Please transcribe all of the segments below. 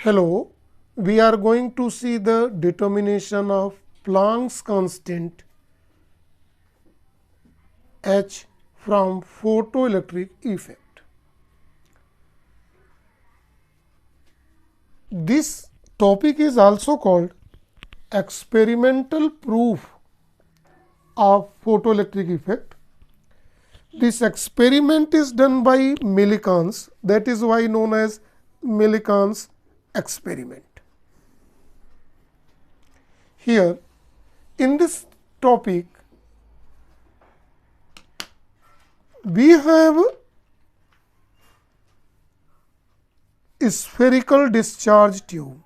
Hello, we are going to see the determination of Planck's constant H from photoelectric effect. This topic is also called experimental proof of photoelectric effect. This experiment is done by Millikan's, that is why known as Millikan's experiment. Here in this topic we have a spherical discharge tube.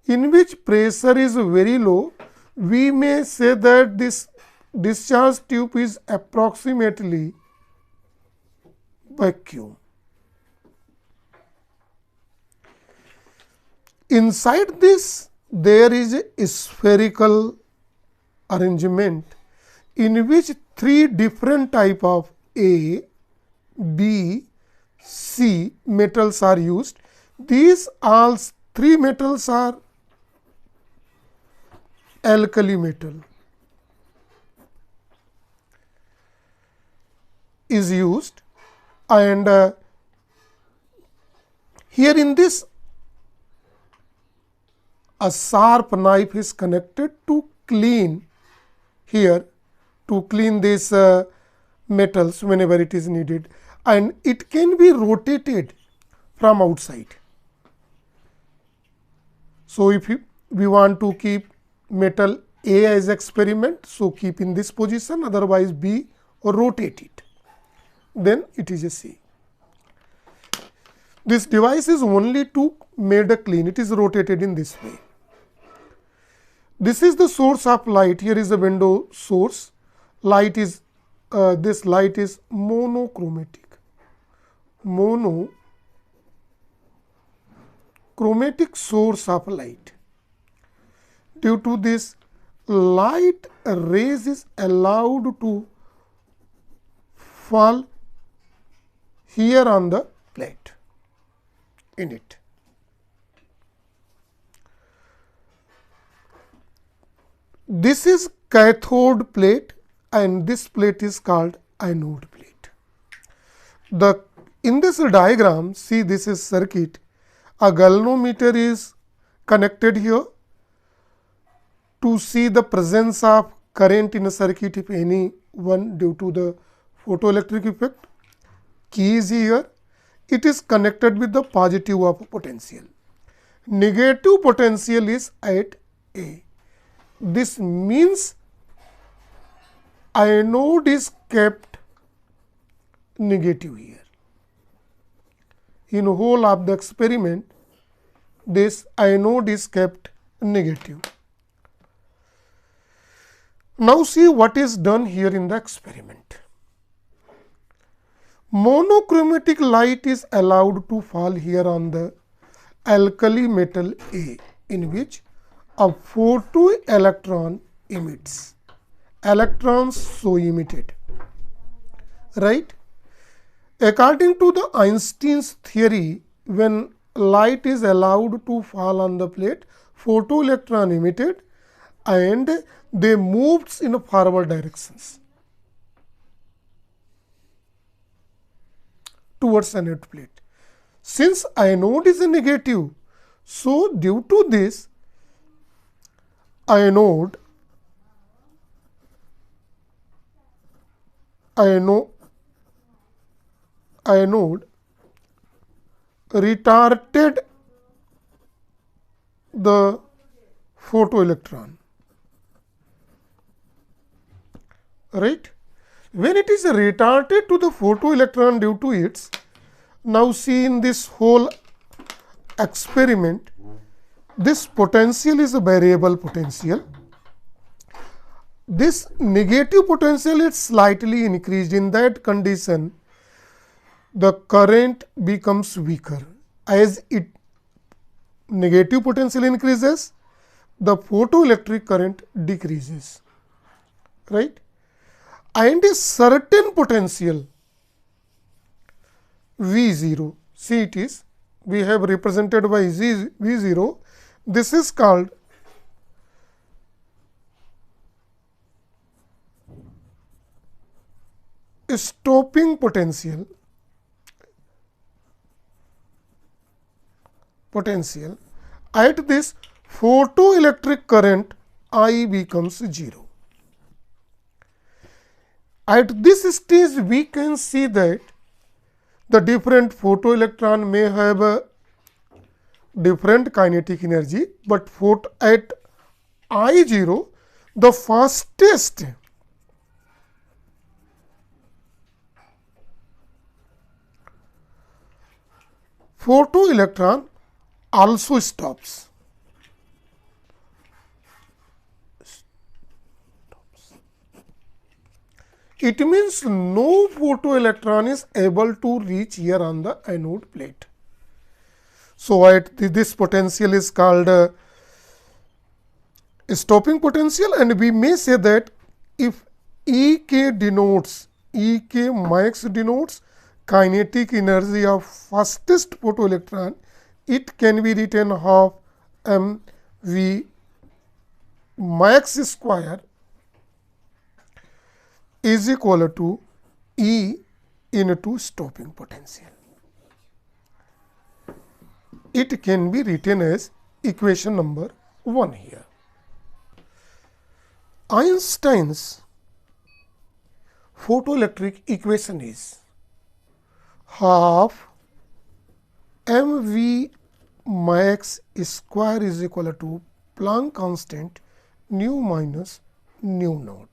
In which pressure is very low, we may say that this discharge tube is approximately vacuum. Inside this there is a spherical arrangement in which three different type of A, B, C metals are used. These all three metals are alkali metal is used, and here in this a sharp knife is connected to clean here to clean these metals whenever it is needed, and it can be rotated from outside. So, if we want to keep metal A as experiment, so keep in this position, otherwise B or rotate it, then it is a C. This device is only to made a clean, it is rotated in this way. This is the source of light. Here is a window source. Light is this light is monochromatic. Monochromatic source of light. Due to this, light rays is allowed to fall here on the plate in it. This is cathode plate and this plate is called anode plate. In this diagram, see, this is circuit. A galvanometer is connected here to see the presence of current in a circuit, if any one, due to the photoelectric effect. Key is here. It is connected with the positive of potential. Negative potential is at A. This means anode is kept negative here. In whole of the experiment, this anode is kept negative. Now, see what is done here in the experiment. Monochromatic light is allowed to fall here on the alkali metal A, in which a photoelectron emits. Electrons so emitted, right? According to the Einstein's theory, when light is allowed to fall on the plate, photoelectron emitted and they moved in a forward directions towards anode plate. Since anode is a negative, so due to this, anode retarded the photoelectron, right? When it is retarded to the photoelectron due to its, now see in this whole experiment, this potential is a variable potential. This negative potential is slightly increased. In that condition, the current becomes weaker. As it negative potential increases, the photoelectric current decreases, right, and a certain potential V0. See, it is, we have represented by V0. This is called stopping potential. At this photoelectric current I becomes 0. At this stage, we can see that the different photoelectron may have a different kinetic energy, but at I0, the fastest photoelectron also stops. It means no photoelectron is able to reach here on the anode plate. So, at this potential is called stopping potential, and we may say that if Ek denotes, Ek max denotes kinetic energy of fastest photoelectron, it can be written half mv max square is equal to E into stopping potential. It can be written as equation number 1 here. Einstein's photoelectric equation is half mv max square is equal to Planck constant nu minus nu naught,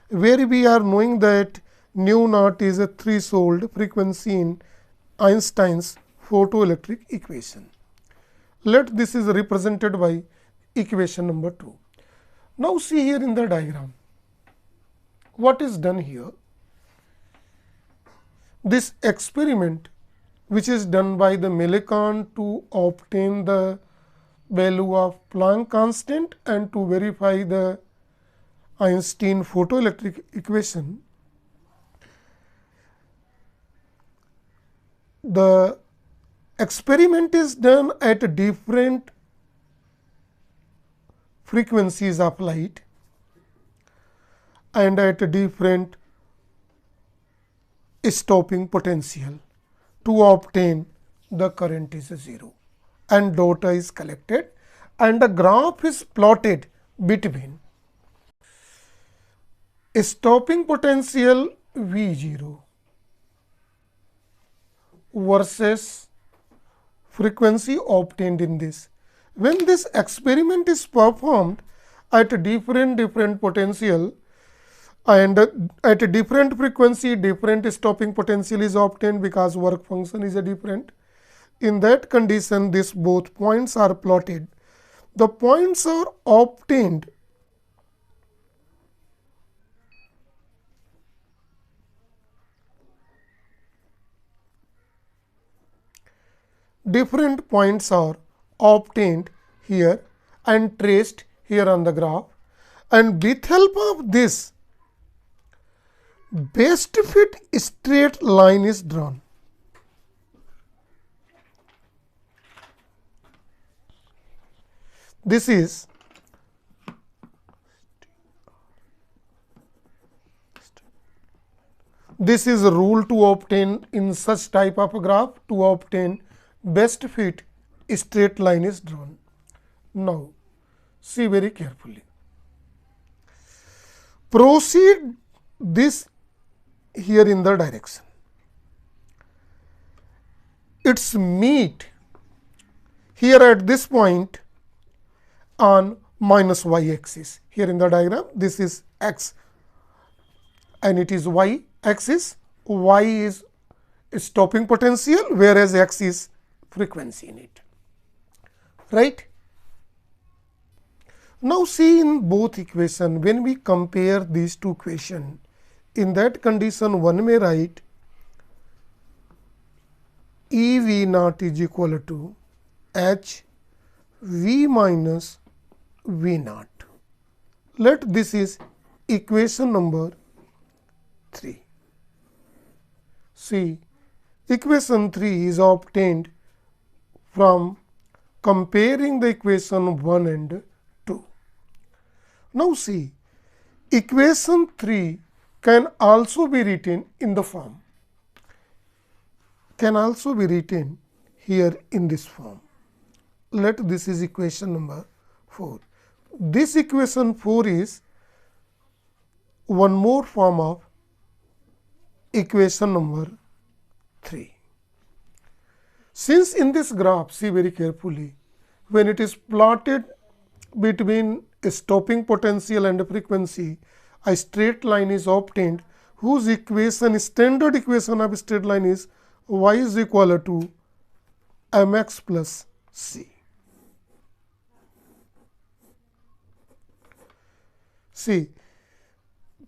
where we are knowing that nu naught is a threshold frequency in Einstein's photoelectric equation. Let this is represented by equation number 2. Now, see here in the diagram, what is done here? This experiment which is done by the Millikan to obtain the value of Planck constant and to verify the Einstein photoelectric equation, the experiment is done at different frequencies of light and at different stopping potential to obtain the current is 0, and data is collected and the graph is plotted between stopping potential V0 versus frequency obtained in this. When this experiment is performed at different potential and at a different frequency, different stopping potential is obtained because work function is a different. In that condition, these both points are plotted. The points are obtained different points are obtained here and traced here on the graph, and with help of this best fit straight line is drawn. This is a rule to obtain in such type of graph. To obtain best fit straight line is drawn. Now, see very carefully. Proceed this here in the direction. Its meet here at this point on minus y axis. Here in the diagram, this is x and it is y axis. Y is stopping potential, whereas x is frequency in it, right. Now, see in both equation, when we compare these two equation, in that condition one may write E V naught is equal to H V minus V naught. Let this is equation number 3. See, equation 3 is obtained from comparing the equation 1 and 2. Now see, equation 3 can also be written in the form, here in this form. Let this is equation number 4. This equation 4 is one more form of equation number 3. Since in this graph, see very carefully, when it is plotted between a stopping potential and a frequency, a straight line is obtained whose equation, standard equation of straight line is y is equal to mx plus c. See,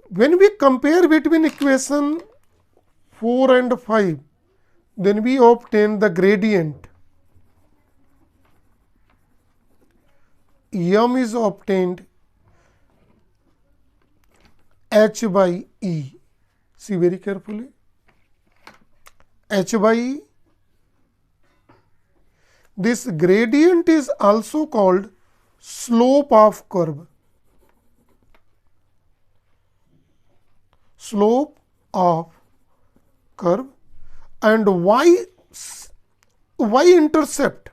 when we compare between equation 4 and 5, then we obtain the gradient. M is obtained h by E. See very carefully, h by E. This gradient is also called slope of curve. Slope of curve, and y intercept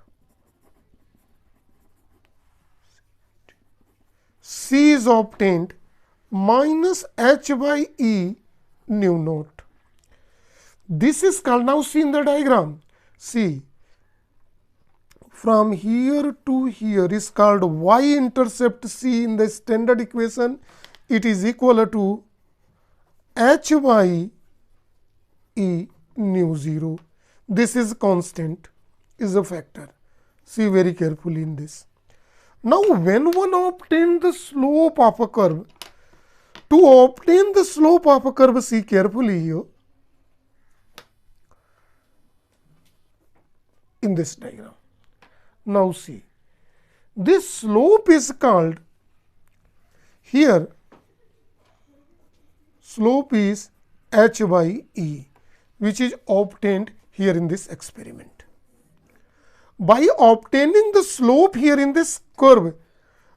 c is obtained minus h by E nu naught. This is called, now see in the diagram, see from here to here is called y intercept c in the standard equation. It is equal to h by E nu 0. This is constant, is a factor. See very carefully in this. Now, when one obtain the slope of a curve, to obtain the slope of a curve, see carefully here in this diagram. Now, see, this slope is called, here slope is h by E, which is obtained here in this experiment. By obtaining the slope here in this curve,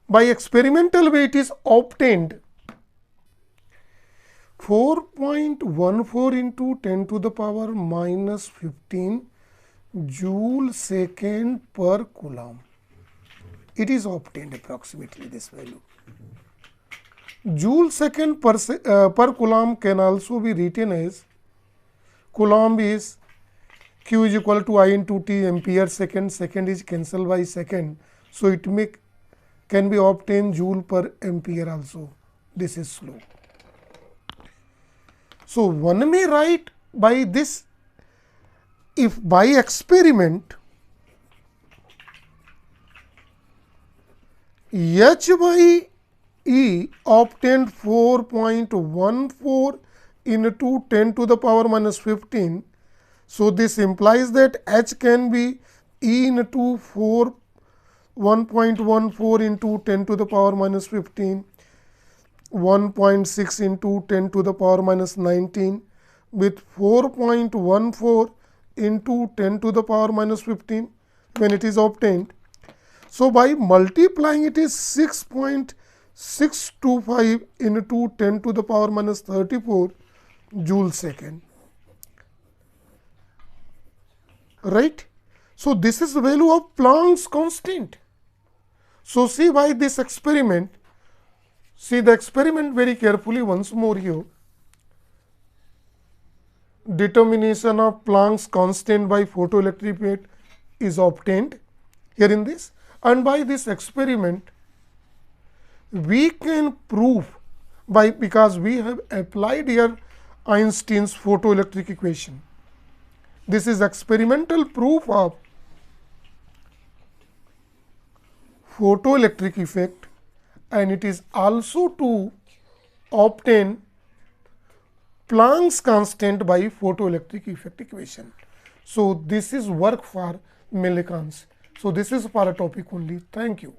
by experimental way it is obtained 4.14 into 10 to the power minus 15 joule second per coulomb. It is obtained approximately this value. Joule second per coulomb can also be written as, coulomb is Q is equal to I into T, ampere second, second is cancelled by second. So, it can be obtained joule per ampere also. This is slope. So, one may write by this, if by experiment h by E obtained 4.14 into 10 to the power minus 15. So, this implies that h can be E into 1.14 into 10 to the power minus 15, 1.6 into 10 to the power minus 19 with 4.14 into 10 to the power minus 15 when it is obtained. So, by multiplying it is 6.625 into 10 to the power minus 34 joule second, right. So, this is the value of Planck's constant. So, see by this experiment, see the experiment very carefully once more here. Determination of Planck's constant by photoelectric effect is obtained here in this, and by this experiment we can prove by, because we have applied here Einstein's photoelectric equation. This is experimental proof of photoelectric effect, and it is also to obtain Planck's constant by photoelectric effect equation. So, this is work for millikanz. So, this is for a topic only. Thank you.